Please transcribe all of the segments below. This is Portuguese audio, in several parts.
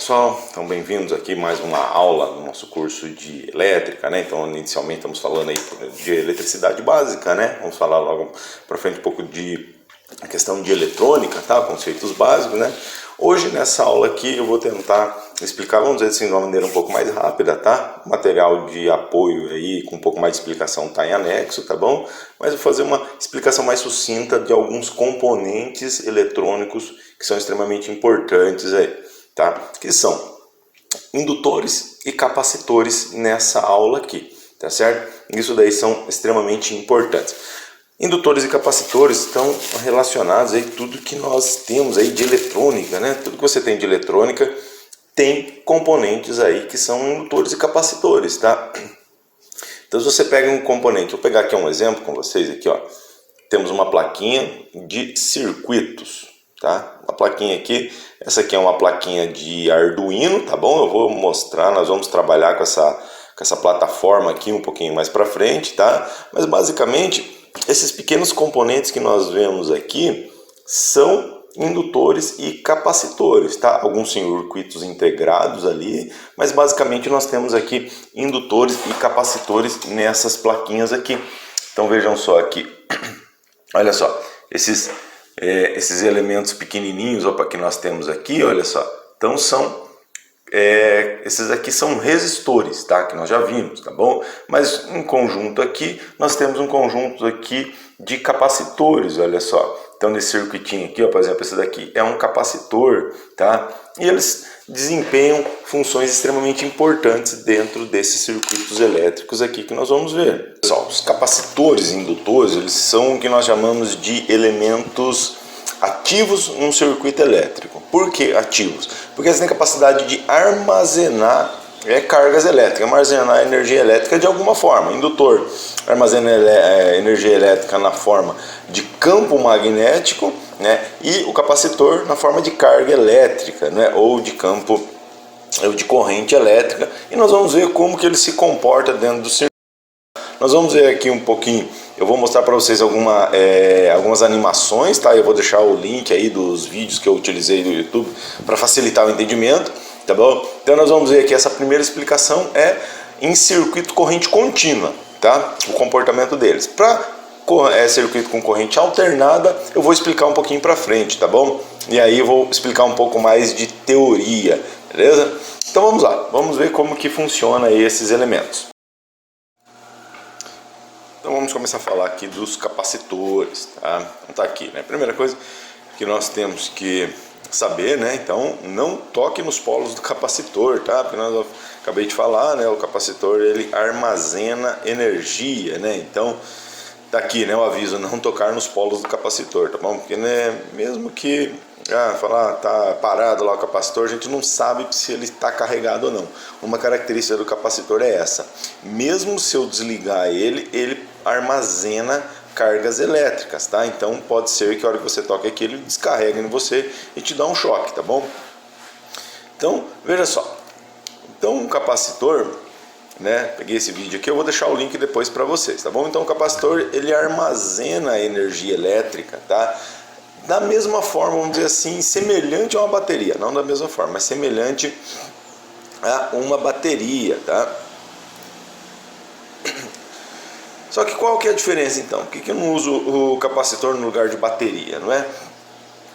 pessoal, então bem-vindos aqui a mais uma aula do nosso curso de elétrica, né? Então inicialmente estamos falando aí de eletricidade básica, né? Vamos falar logo para frente um pouco de a questão de eletrônica, tá? Conceitos básicos, né? Hoje nessa aula aqui eu vou tentar explicar, vamos dizer assim, de uma maneira um pouco mais rápida, tá? Material de apoio aí com um pouco mais de explicação tá em anexo, tá bom? Mas eu vou fazer uma explicação mais sucinta de alguns componentes eletrônicos que são extremamente importantes aí, tá? Que são indutores e capacitores nessa aula aqui, tá certo? Isso daí são extremamente importantes. Indutores e capacitores estão relacionados aí tudo que nós temos aí de eletrônica, né? Tudo que você tem de eletrônica tem componentes aí que são indutores e capacitores, tá? Então se você pega um componente, vou pegar aqui um exemplo com vocês aqui, ó. Temos uma plaquinha de circuitos, tá? Uma plaquinha aqui, essa aqui é uma plaquinha de Arduino, tá bom? Eu vou mostrar, nós vamos trabalhar com essa plataforma aqui um pouquinho mais para frente, tá? Mas basicamente esses pequenos componentes que nós vemos aqui são indutores e capacitores, tá? Alguns circuitos integrados ali, mas basicamente nós temos aqui indutores e capacitores nessas plaquinhas aqui. Então vejam só aqui, olha só, esses elementos pequenininhos, opa, que nós temos aqui, olha só, então esses aqui são resistores, tá? Que nós já vimos, tá bom? Mas em conjunto aqui, nós temos um conjunto aqui de capacitores, olha só. Então nesse circuitinho aqui, ó, por exemplo, esse daqui é um capacitor, tá? E eles desempenham funções extremamente importantes dentro desses circuitos elétricos aqui que nós vamos ver. Pessoal, os capacitores e indutores, eles são o que nós chamamos de elementos ativos num circuito elétrico. Por que ativos? Porque eles têm capacidade de armazenar cargas elétricas, armazenar energia elétrica de alguma forma. O indutor armazena energia elétrica na forma de campo magnético, né? E o capacitor na forma de carga elétrica, né? Ou de campo, ou de corrente elétrica. E nós vamos ver como que ele se comporta dentro do circuito. Nós vamos ver aqui um pouquinho, eu vou mostrar para vocês algumas animações, tá? Eu vou deixar o link aí dos vídeos que eu utilizei do YouTube para facilitar o entendimento, tá bom? Então nós vamos ver aqui, essa primeira explicação é em circuito corrente contínua, tá? O comportamento deles. Para circuito com corrente alternada, eu vou explicar um pouquinho para frente, tá bom? E aí eu vou explicar um pouco mais de teoria, beleza? Então vamos lá, vamos ver como que funciona aí esses elementos. Então vamos começar a falar aqui dos capacitores, tá? Então tá aqui, né? Primeira coisa que nós temos que saber, né? Então não toque nos polos do capacitor, tá? Porque nós acabei de falar, né? O capacitor ele armazena energia, né? Então tá aqui, né? O aviso, não tocar nos polos do capacitor, tá bom? Porque, né? Mesmo que tá parado lá o capacitor, a gente não sabe se ele está carregado ou não. Uma característica do capacitor é essa: mesmo se eu desligar ele armazena cargas elétricas, tá? Então pode ser que a hora que você toca aqui ele descarrega em você e te dá um choque, tá bom? Então veja só, então um capacitor, né? Peguei esse vídeo aqui, eu vou deixar o link depois para vocês, tá bom? Então o capacitor ele armazena energia elétrica, tá? Da mesma forma, vamos dizer assim, semelhante a uma bateria, não da mesma forma, mas semelhante a uma bateria, tá? Só que qual que é a diferença então? Por que eu não uso o capacitor no lugar de bateria, não é?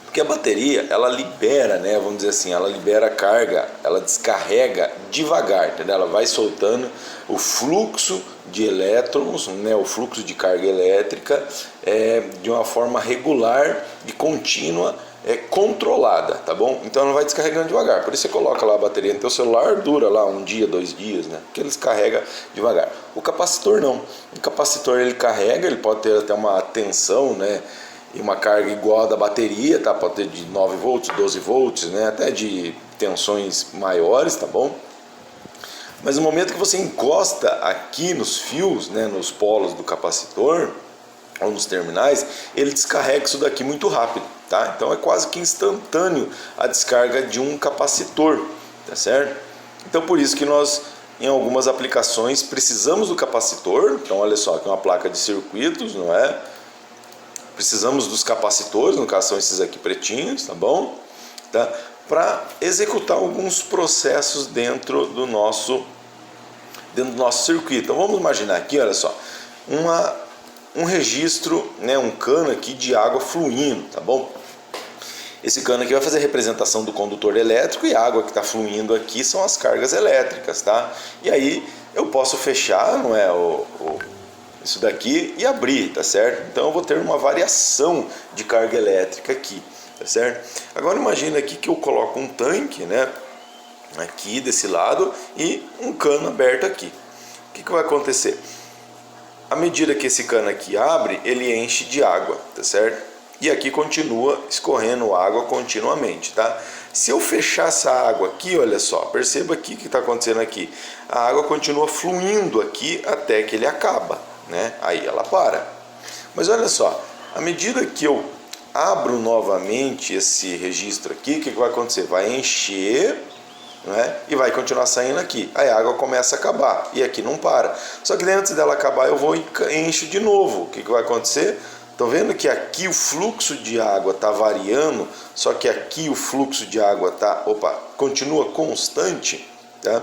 Porque a bateria, ela libera, né, vamos dizer assim, ela libera carga, ela descarrega devagar, entendeu? Ela vai soltando o fluxo de elétrons, né, o fluxo de carga elétrica de uma forma regular e contínua, controlada, tá bom? Então ela vai descarregando devagar. Por isso você coloca lá a bateria no teu celular, dura lá 1 dia, 2 dias, né? Porque ele descarrega devagar. O capacitor não. O capacitor ele carrega, ele pode ter até uma tensão, né? E uma carga igual a da bateria, tá? Pode ter de 9 volts, 12 volts, né? Até de tensões maiores, tá bom? Mas no momento que você encosta aqui nos fios, né, nos polos do capacitor ou nos terminais, ele descarrega isso daqui muito rápido, tá? Então é quase que instantâneo a descarga de um capacitor, tá certo? Então por isso que nós, em algumas aplicações, precisamos do capacitor. Então olha só, aqui é uma placa de circuitos, não é? Precisamos dos capacitores, no caso são esses aqui pretinhos, tá bom? Tá? para executar alguns processos dentro do nosso circuito. Então vamos imaginar aqui, olha só, um registro, né, um cano aqui de água fluindo, tá bom? Esse cano aqui vai fazer a representação do condutor elétrico e a água que está fluindo aqui são as cargas elétricas, tá? E aí eu posso fechar, não é, isso daqui e abrir, tá certo? Então eu vou ter uma variação de carga elétrica aqui, tá certo? Agora imagina aqui que eu coloco um tanque, né, aqui desse lado e um cano aberto aqui. O que vai acontecer? À medida que esse cano aqui abre, ele enche de água, tá certo? E aqui continua escorrendo água continuamente, tá? Se eu fechar essa água aqui, olha só, perceba aqui o que está acontecendo aqui. A água continua fluindo aqui até que ele acaba, né? Aí ela para. Mas olha só, à medida que eu abro novamente esse registro aqui, o que vai acontecer? Vai encher, né? E vai continuar saindo aqui. Aí a água começa a acabar e aqui não para. Só que antes dela acabar eu vou e encho de novo. O que vai acontecer? Estão vendo que aqui o fluxo de água está variando, só que aqui o fluxo de água continua constante, tá?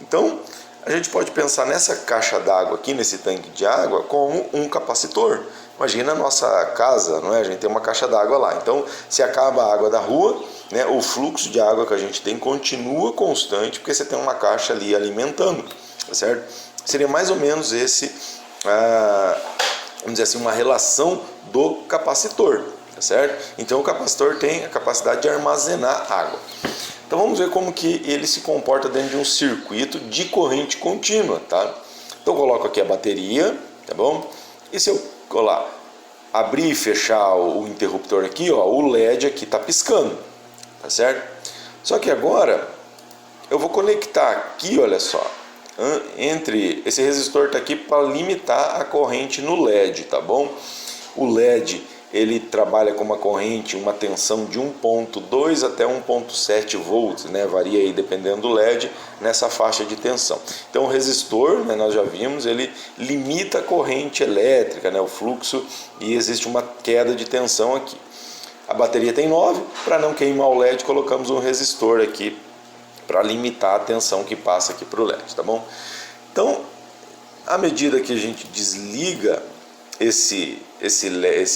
Então a gente pode pensar nessa caixa d'água aqui, nesse tanque de água, como um capacitor. Imagina a nossa casa, não é? A gente tem uma caixa d'água lá. Então, se acaba a água da rua, né, o fluxo de água que a gente tem continua constante, porque você tem uma caixa ali alimentando, tá certo? Seria mais ou menos vamos dizer assim, uma relação do capacitor, tá certo? Então o capacitor tem a capacidade de armazenar água. Então vamos ver como que ele se comporta dentro de um circuito de corrente contínua, tá? Então eu coloco aqui a bateria, tá bom? E se eu colar, abrir e fechar o interruptor aqui, ó, o LED aqui tá piscando, tá certo? Só que agora eu vou conectar aqui, olha só, entre esse resistor está aqui para limitar a corrente no LED, tá bom? O LED ele trabalha com uma corrente, uma tensão de 1.2 até 1.7 volts, né? Varia aí dependendo do LED nessa faixa de tensão. Então o resistor, né, nós já vimos, ele limita a corrente elétrica, né, o fluxo, e existe uma queda de tensão aqui. A bateria tem 9, para não queimar o LED colocamos um resistor aqui para limitar a tensão que passa aqui para o LED, tá bom? Então, à medida que a gente desliga esse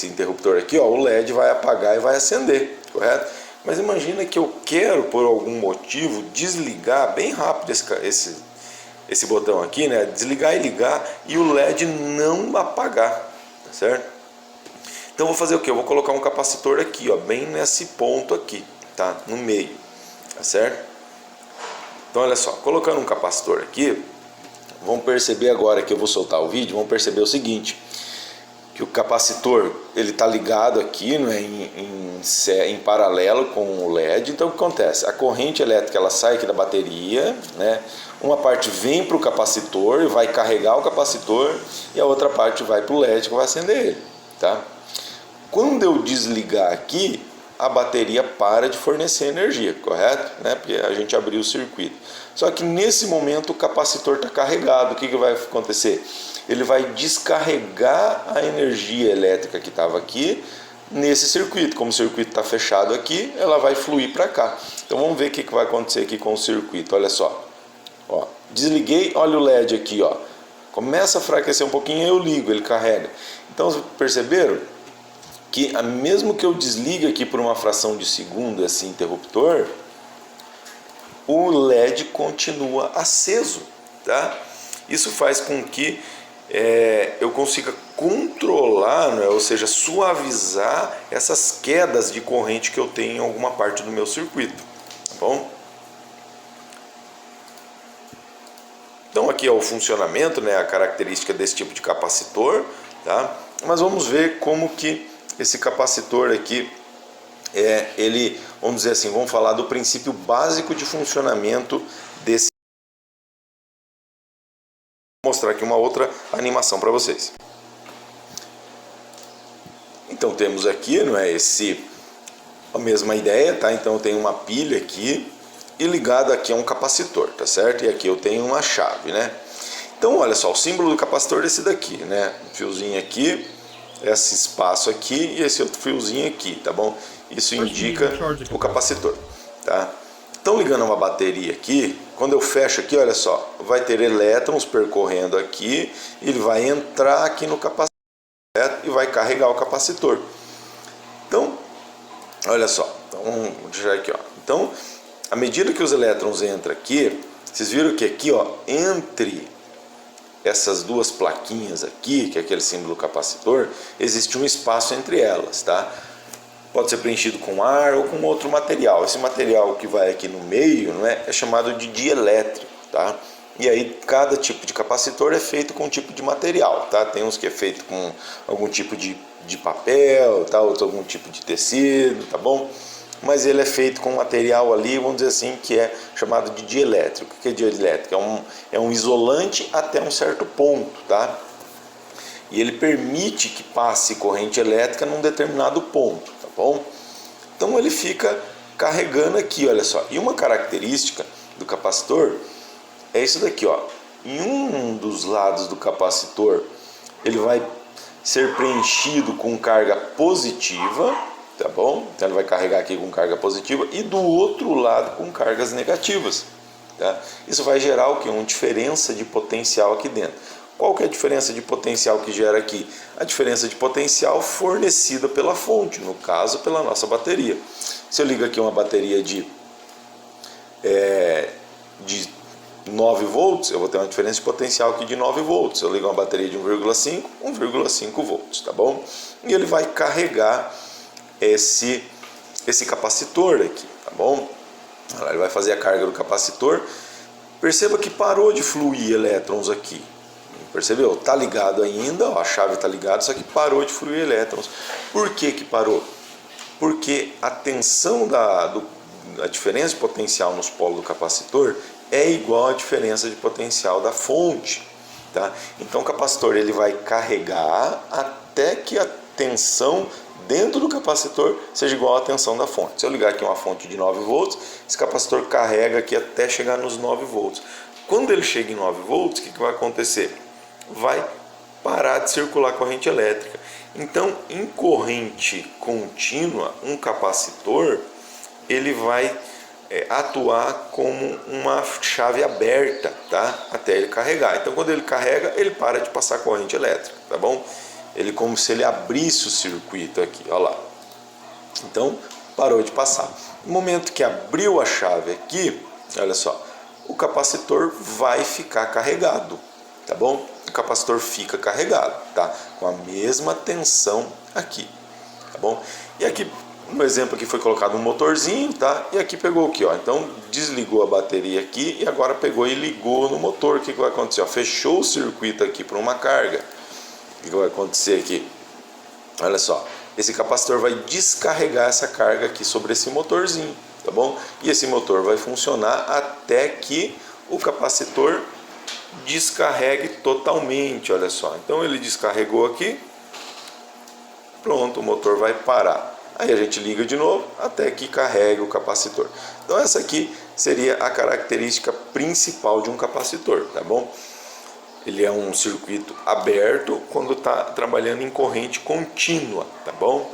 interruptor aqui, ó, o LED vai apagar e vai acender, correto? Mas imagina que eu quero, por algum motivo, desligar bem rápido esse botão aqui, né? Desligar e ligar e o LED não apagar, tá certo? Então vou fazer o que? Eu vou colocar um capacitor aqui, ó, bem nesse ponto aqui, tá? No meio, tá certo? Então olha só, colocando um capacitor aqui, vamos perceber agora que eu vou soltar o vídeo, vamos perceber o seguinte, que o capacitor ele está ligado aqui, né, em paralelo com o LED. Então o que acontece? A corrente elétrica ela sai aqui da bateria, né, uma parte vem para o capacitor e vai carregar o capacitor e a outra parte vai para o LED que vai acender ele, tá? Quando eu desligar aqui, a bateria para de fornecer energia, correto? Né? Porque a gente abriu o circuito. Só que nesse momento o capacitor está carregado. O que vai acontecer? Ele vai descarregar a energia elétrica que estava aqui nesse circuito. Como o circuito está fechado aqui, ela vai fluir para cá. Então vamos ver o que vai acontecer aqui com o circuito. Olha só. Ó, desliguei, olha o LED aqui. Ó. Começa a enfraquecer um pouquinho, eu ligo, ele carrega. Então perceberam? Que mesmo que eu desligue aqui por uma fração de segundo esse interruptor, o LED continua aceso, tá? Isso faz com que eu consiga controlar, né? Ou seja, suavizar essas quedas de corrente que eu tenho em alguma parte do meu circuito, tá bom? Então aqui é o funcionamento, né? A característica desse tipo de capacitor, tá? Mas vamos ver como que esse capacitor aqui, ele, vamos dizer assim, vamos falar do princípio básico de funcionamento desse. Vou mostrar aqui uma outra animação para vocês. Então temos aqui, não é, a mesma ideia, tá? Então eu tenho uma pilha aqui e ligado aqui a um capacitor, tá certo? E aqui eu tenho uma chave, né? Então olha só, o símbolo do capacitor é esse daqui, né? Um fiozinho aqui, esse espaço aqui e esse outro fiozinho aqui, tá bom? Isso indica o capacitor. tá? Então, ligando uma bateria aqui, quando eu fecho aqui, olha só, vai ter elétrons percorrendo aqui, ele vai entrar aqui no capacitor e vai carregar o capacitor. Então, olha só, então, vou deixar aqui, ó. Então, à medida que os elétrons entram aqui, vocês viram que aqui, ó, entre essas duas plaquinhas aqui, que é aquele símbolo capacitor, existe um espaço entre elas, tá? Pode ser preenchido com ar ou com outro material. Esse material que vai aqui no meio, não é chamado de dielétrico, tá? E aí cada tipo de capacitor é feito com um tipo de material, tá? Tem uns que é feito com algum tipo de papel, tá? Outro algum tipo de tecido, tá bom? Mas ele é feito com um material ali, vamos dizer assim, que é chamado de dielétrico. O que é dielétrico? É um isolante até um certo ponto, tá? E ele permite que passe corrente elétrica num determinado ponto, tá bom? Então ele fica carregando aqui, olha só. E uma característica do capacitor é isso daqui, ó. Em um dos lados do capacitor, ele vai ser preenchido com carga positiva, tá bom? Então ele vai carregar aqui com carga positiva e do outro lado com cargas negativas, tá? Isso vai gerar o que? Uma diferença de potencial aqui dentro. Qual que é a diferença de potencial que gera aqui? A diferença de potencial fornecida pela fonte, no caso pela nossa bateria. Se eu ligo aqui uma bateria de 9 volts, eu vou ter uma diferença de potencial aqui de 9 volts. Se eu ligo uma bateria de 1,5 volts, tá bom? E ele vai carregar esse capacitor aqui, tá bom? Ele vai fazer a carga do capacitor. Perceba que parou de fluir elétrons aqui. Percebeu? Tá ligado ainda, ó, a chave tá ligada, só que parou de fluir elétrons. Por que que parou? Porque a tensão a diferença de potencial nos polos do capacitor é igual à diferença de potencial da fonte, tá? Então o capacitor ele vai carregar até que a tensão dentro do capacitor seja igual à tensão da fonte. Se eu ligar aqui uma fonte de 9 volts, esse capacitor carrega aqui até chegar nos 9 volts. Quando ele chega em 9 volts, o que vai acontecer? Vai parar de circular corrente elétrica. Então, em corrente contínua, um capacitor ele vai atuar como uma chave aberta, tá? Até ele carregar. Então, quando ele carrega, ele para de passar corrente elétrica, tá bom? Ele como se ele abrisse o circuito aqui, ó lá. Então, parou de passar. No momento que abriu a chave aqui, olha só, o capacitor vai ficar carregado, tá bom? O capacitor fica carregado, tá? Com a mesma tensão aqui, tá bom? E aqui, no exemplo aqui foi colocado um motorzinho, tá? E aqui pegou aqui, ó. Então, desligou a bateria aqui e agora pegou e ligou no motor. O que vai acontecer? Ó, fechou o circuito aqui para uma carga. O que vai acontecer aqui? Olha só, esse capacitor vai descarregar essa carga aqui sobre esse motorzinho, tá bom? E esse motor vai funcionar até que o capacitor descarregue totalmente, olha só. Então ele descarregou aqui, pronto, o motor vai parar. Aí a gente liga de novo até que carregue o capacitor. Então essa aqui seria a característica principal de um capacitor, tá bom? Ele é um circuito aberto quando está trabalhando em corrente contínua, tá bom?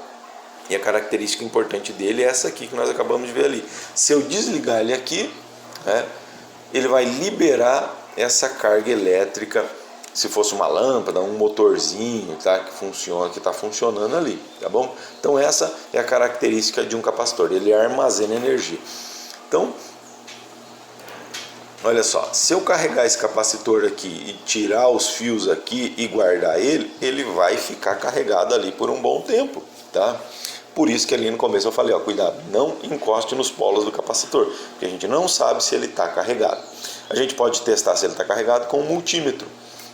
E a característica importante dele é essa aqui que nós acabamos de ver ali. Se eu desligar ele aqui, né, ele vai liberar essa carga elétrica. Se fosse uma lâmpada, um motorzinho, tá, que funciona, que está funcionando ali, tá bom? Então essa é a característica de um capacitor. Ele armazena energia. Então, olha só, se eu carregar esse capacitor aqui e tirar os fios aqui e guardar ele, ele vai ficar carregado ali por um bom tempo, tá? Por isso que ali no começo eu falei, ó, cuidado, não encoste nos polos do capacitor, porque a gente não sabe se ele está carregado. A gente pode testar se ele está carregado com um multímetro,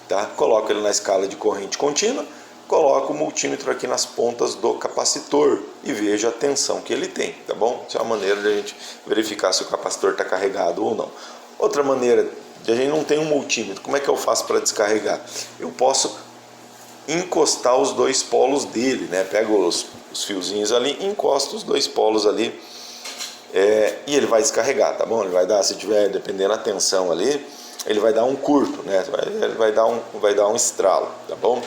tá? Coloca ele na escala de corrente contínua, coloca o multímetro aqui nas pontas do capacitor e veja a tensão que ele tem, tá bom? Isso é uma maneira de a gente verificar se o capacitor está carregado ou não. Outra maneira, a gente não tem um multímetro, como é que eu faço para descarregar? Eu posso encostar os dois polos dele, né? Pego os fiozinhos ali, encosto os dois polos ali e ele vai descarregar, tá bom? Ele vai dar, se tiver, dependendo da tensão ali, ele vai dar um curto, né? Ele vai dar um estralo, tá bom?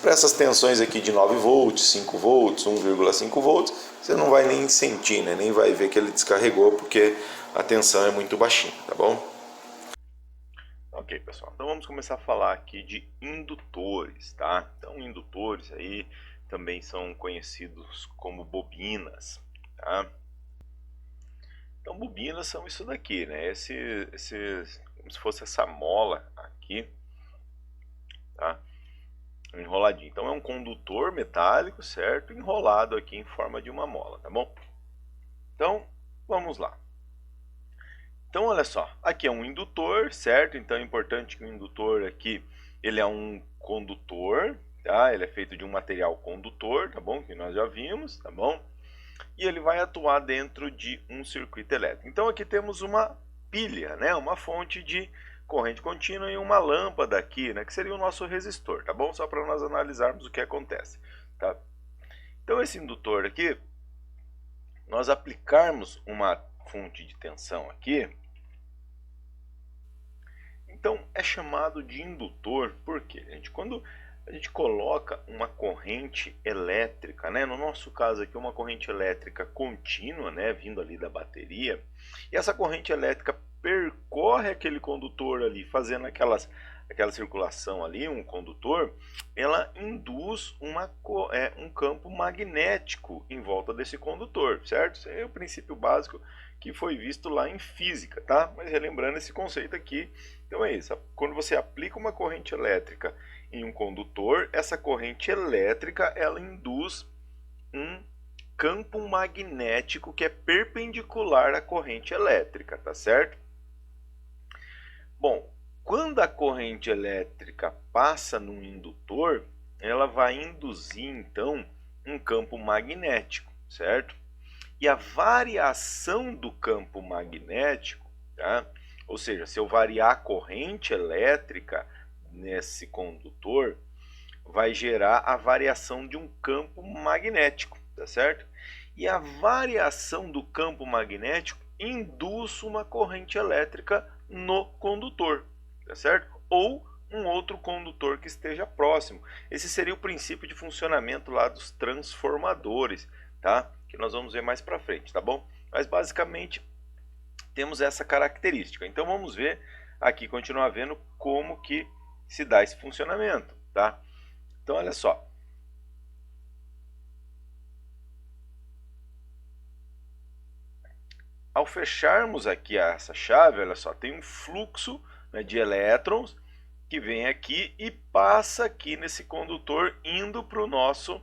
Para essas tensões aqui de 9 volts, 5 volts, 1,5 volts, você não vai nem sentir, né? Nem vai ver que ele descarregou, porque a tensão é muito baixinha, tá bom? Ok, pessoal, então vamos começar a falar aqui de indutores, tá? Então, indutores aí também são conhecidos como bobinas, tá? Então, bobinas são isso daqui, né? Como se fosse essa mola aqui, tá? Enroladinho. Então, é um condutor metálico, certo? Enrolado aqui em forma de uma mola, tá bom? Então, vamos lá. Então, olha só, aqui é um indutor, certo? Então, é importante que o indutor aqui, ele é um condutor, tá? Ele é feito de um material condutor, tá bom? Que nós já vimos, tá bom? E ele vai atuar dentro de um circuito elétrico. Então, aqui temos uma pilha, né? Uma fonte de corrente contínua e uma lâmpada aqui, né? Que seria o nosso resistor, tá bom? Só para nós analisarmos o que acontece, tá? Então, esse indutor aqui, nós aplicarmos uma fonte de tensão aqui, então é chamado de indutor, porque quando a gente coloca uma corrente elétrica, né, no nosso caso aqui uma corrente elétrica contínua, né, vindo ali da bateria, e essa corrente elétrica percorre aquele condutor ali, fazendo aquela circulação ali, um condutor, ela induz um campo magnético em volta desse condutor, certo? Esse é o princípio básico que foi visto lá em física, tá? Mas relembrando esse conceito aqui, então é isso. Quando você aplica uma corrente elétrica em um condutor, essa corrente elétrica ela induz um campo magnético que é perpendicular à corrente elétrica, tá certo? Bom, quando a corrente elétrica passa num indutor, ela vai induzir então um campo magnético, certo? E a variação do campo magnético, tá? Ou seja, se eu variar a corrente elétrica nesse condutor, vai gerar a variação de um campo magnético, tá certo? E a variação do campo magnético induz uma corrente elétrica no condutor, tá certo? Ou um outro condutor que esteja próximo. Esse seria o princípio de funcionamento lá dos transformadores, tá? Que nós vamos ver mais para frente, tá bom? Mas basicamente temos essa característica. Então vamos ver aqui, continuar vendo como que se dá esse funcionamento, tá? Então olha só. Ao fecharmos aqui essa chave, olha só, tem um fluxo, né, de elétrons que vem aqui e passa aqui nesse condutor indo para o nosso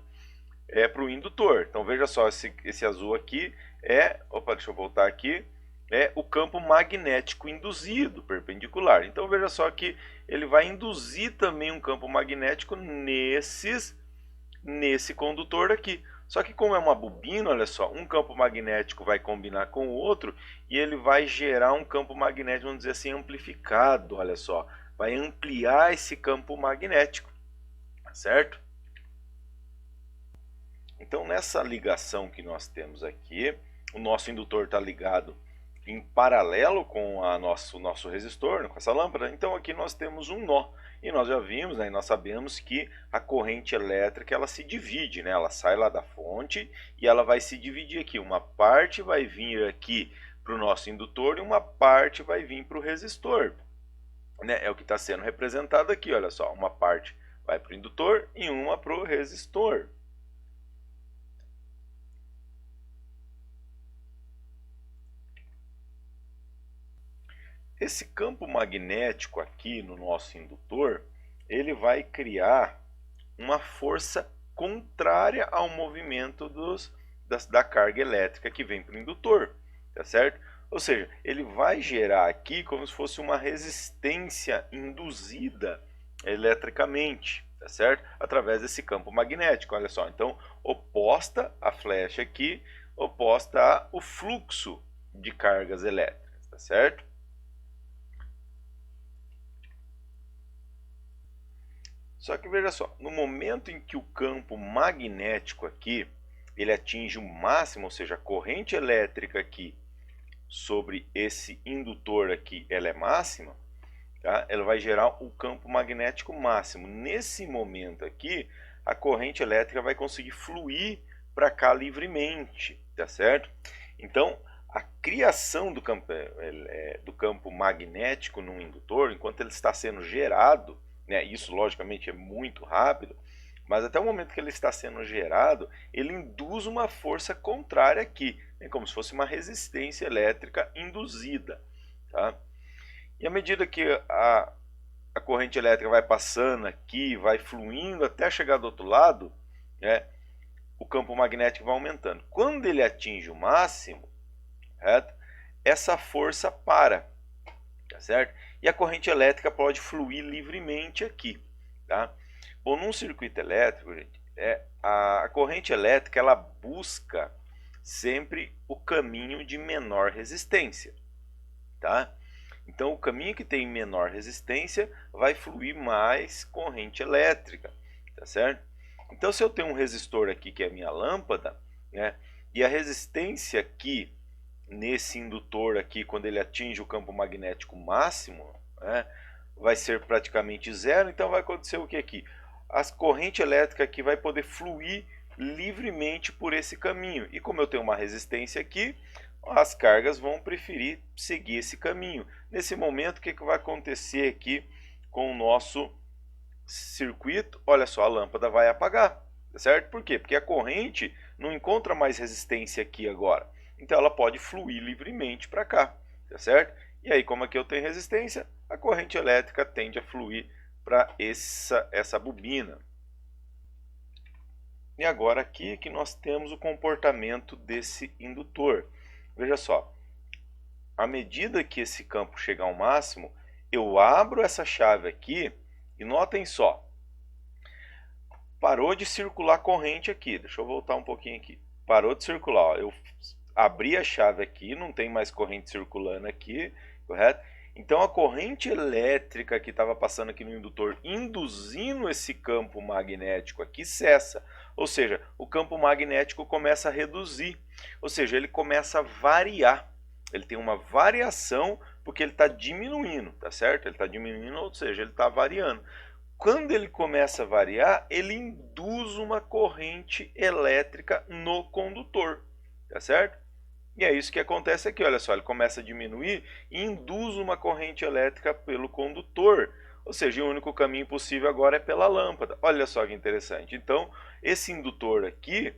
para o indutor. Então veja só, esse azul aqui deixa eu voltar aqui, é o campo magnético induzido, perpendicular. Então veja só que ele vai induzir também um campo magnético nesse condutor aqui. Só que como é uma bobina, olha só, um campo magnético vai combinar com o outro e ele vai gerar um campo magnético, vamos dizer assim, amplificado, olha só. Vai ampliar esse campo magnético, certo? Então nessa ligação que nós temos aqui, o nosso indutor está ligado em paralelo com o nosso resistor, né, com essa lâmpada. Então aqui nós temos um nó. E nós já vimos, né, nós sabemos que a corrente elétrica ela se divide, né, ela sai lá da fonte e ela vai se dividir aqui. Uma parte vai vir aqui para o nosso indutor e uma parte vai vir para o resistor. Né? É o que está sendo representado aqui, olha só. Uma parte vai para o indutor e uma para o resistor. Esse campo magnético aqui no nosso indutor, ele vai criar uma força contrária ao movimento da carga elétrica que vem para o indutor, tá certo? Ou seja, ele vai gerar aqui como se fosse uma resistência induzida eletricamente, tá certo? Através desse campo magnético, olha só. Então, oposta a flecha aqui, oposta ao fluxo de cargas elétricas, tá certo? Só que veja só, no momento em que o campo magnético aqui, ele atinge o máximo, ou seja, a corrente elétrica aqui sobre esse indutor aqui, ela é máxima, tá? Ela vai gerar o campo magnético máximo. Nesse momento aqui, a corrente elétrica vai conseguir fluir para cá livremente, tá certo? Então, a criação do campo magnético num indutor, enquanto ele está sendo gerado, né, isso logicamente é muito rápido, mas até o momento que ele está sendo gerado, ele induz uma força contrária aqui, né, como se fosse uma resistência elétrica induzida. Tá? E à medida que a corrente elétrica vai passando aqui, vai fluindo até chegar do outro lado, né, o campo magnético vai aumentando. Quando ele atinge o máximo, correto? Essa força para, tá certo? E a corrente elétrica pode fluir livremente aqui, tá? Bom, num circuito elétrico, gente, a corrente elétrica ela busca sempre o caminho de menor resistência, tá? Então, o caminho que tem menor resistência vai fluir mais corrente elétrica, tá certo? Então, se eu tenho um resistor aqui que é a minha lâmpada, né, e a resistência aqui nesse indutor aqui, quando ele atinge o campo magnético máximo, né, vai ser praticamente zero, então vai acontecer o que aqui? A corrente elétrica aqui vai poder fluir livremente por esse caminho. E como eu tenho uma resistência aqui, as cargas vão preferir seguir esse caminho. Nesse momento, o que vai acontecer aqui com o nosso circuito? Olha só, a lâmpada vai apagar, certo? Por quê? Porque a corrente não encontra mais resistência aqui agora. Então ela pode fluir livremente para cá, tá certo? E aí, como aqui eu tenho resistência, a corrente elétrica tende a fluir para essa bobina. E agora aqui que nós temos o comportamento desse indutor. Veja só, à medida que esse campo chegar ao máximo, eu abro essa chave aqui e notem só, parou de circular corrente aqui. Deixa eu voltar um pouquinho aqui. Parou de circular, ó. Eu abri a chave aqui, não tem mais corrente circulando aqui, correto? Então a corrente elétrica que estava passando aqui no indutor, induzindo esse campo magnético aqui, cessa. Ou seja, o campo magnético começa a reduzir. Ou seja, ele começa a variar. Ele tem uma variação porque ele está diminuindo, tá certo? Ele está diminuindo, ou seja, ele está variando. Quando ele começa a variar, ele induz uma corrente elétrica no condutor, tá certo? E é isso que acontece aqui, olha só, ele começa a diminuir e induz uma corrente elétrica pelo condutor. Ou seja, o único caminho possível agora é pela lâmpada. Olha só que interessante. Então, esse indutor aqui,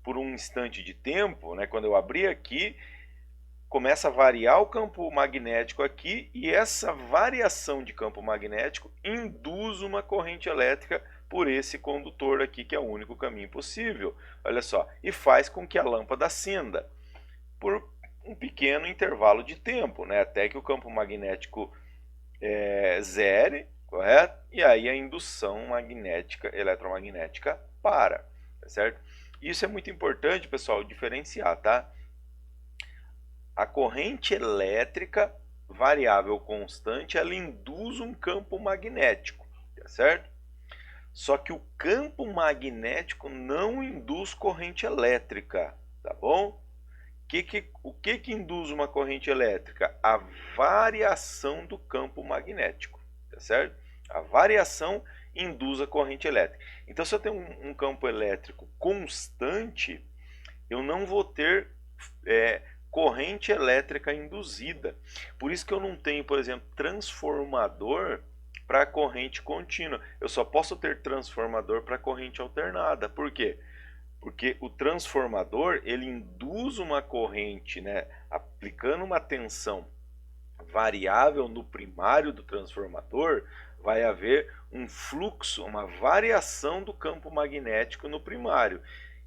por um instante de tempo, né, quando eu abrir aqui, começa a variar o campo magnético aqui e essa variação de campo magnético induz uma corrente elétrica por esse condutor aqui, que é o único caminho possível. Olha só, e faz com que a lâmpada acenda por um pequeno intervalo de tempo, né, até que o campo magnético zere, correto? E aí a indução magnética, eletromagnética para, tá certo? Isso é muito importante, pessoal, diferenciar, tá? A corrente elétrica variável constante, ela induz um campo magnético, tá certo? Só que o campo magnético não induz corrente elétrica, tá bom? O que induz uma corrente elétrica? A variação do campo magnético, tá certo? A variação induz a corrente elétrica. Então, se eu tenho um campo elétrico constante, eu não vou ter corrente elétrica induzida. Por isso que eu não tenho, por exemplo, transformador para corrente contínua. Eu só posso ter transformador para corrente alternada. Por quê? Porque o transformador, ele induz uma corrente, né, aplicando uma tensão variável no primário do transformador, vai haver um fluxo, uma variação do campo magnético no primário.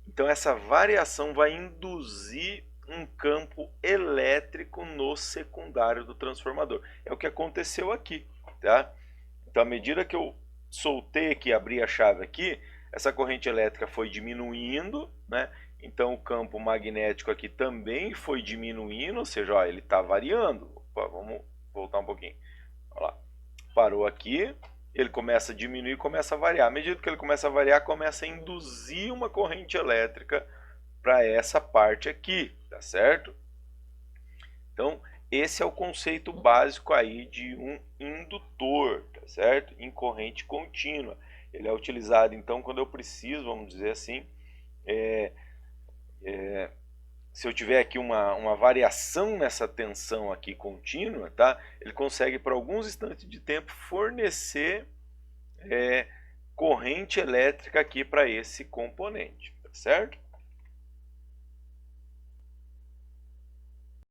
Então essa variação vai induzir um campo elétrico no secundário do transformador. É o que aconteceu aqui, tá? Então, à medida que eu soltei aqui, abri a chave aqui, essa corrente elétrica foi diminuindo, né? Então o campo magnético aqui também foi diminuindo, ou seja, ó, ele está variando. Opa, vamos voltar um pouquinho. Olha lá. Parou aqui, ele começa a diminuir, começa a variar. À medida que ele começa a variar, começa a induzir uma corrente elétrica para essa parte aqui, tá certo? Então, esse é o conceito básico aí de um indutor, tá certo? Em corrente contínua. Ele é utilizado, então, quando eu preciso, vamos dizer assim, se eu tiver aqui uma variação nessa tensão aqui contínua, tá? Ele consegue por alguns instantes de tempo fornecer corrente elétrica aqui para esse componente, tá certo?